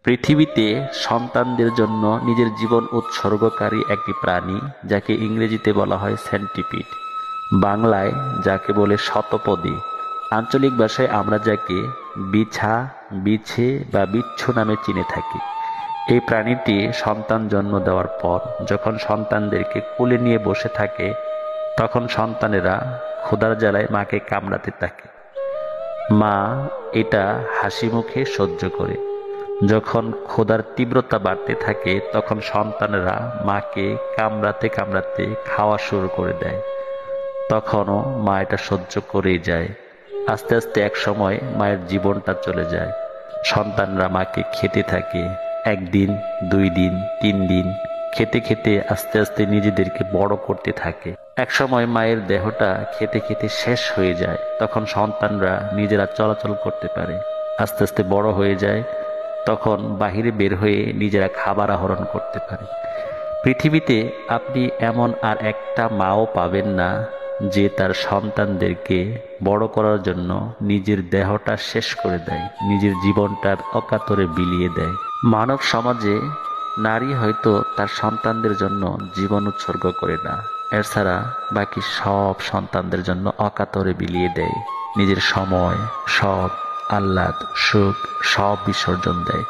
পৃথিবীতে সন্তানদের জন্য নিজের জীবন উৎসর্গকারী একটি প্রাণী, যাকে ইংরেজিতে বলা হয় সেন্টিপিড, বাংলায় যাকে বলে শতপদী, আঞ্চলিক ভাষায় আমরা যাকে বিছা, বিছে বা বিচ্ছু নামে চিনে থাকি। এই প্রাণীটি সন্তান জন্ম দেওয়ার পর যখন সন্তানদেরকে কোলে নিয়ে বসে থাকে, তখন সন্তানেরা ক্ষুধার জ্বালায় মাকে কামড়াতে থাকে। মা এটা হাসি মুখে সহ্য করে। যখন ক্ষুধার তীব্রতা বাড়তে থাকে, তখন সন্তানেরা মাকে কামড়াতে কামড়াতে খাওয়া শুরু করে দেয়। তখনও মা এটা সহ্য করেই যায়। আস্তে আস্তে এক সময় মায়ের জীবনটা চলে যায়। সন্তানরা মাকে খেতে থাকে, একদিন, 2 দিন, 3 দিন খেতে খেতে আস্তে আস্তে নিজেদেরকে বড় করতে থাকে। এক সময় মায়ের দেহটা খেতে খেতে শেষ হয়ে যায়। তখন সন্তানরা নিজেরা চলাচল করতে পারে, আস্তে আস্তে বড় হয়ে যায়। তখন বাহিরে বের হয়ে নিজেরা খাবার আহরণ করতে পারে। পৃথিবীতে আপনি এমন আর একটা মাও পাবেন না যে তার সন্তানদেরকে বড় করার জন্য নিজের দেহটা শেষ করে দেয়, নিজের জীবনটা অকাতরে বিলিয়ে দেয়। মানব সমাজে নারী হয়তো তার সন্তানদের জন্য জীবন উৎসর্গ করে না, এছাড়া বাকি সব সন্তানদের জন্য অকাতরে বিলিয়ে দেয়। নিজের সময়, শখ, আহ্লাদ, সুখ সব বিসর্জন দেয়।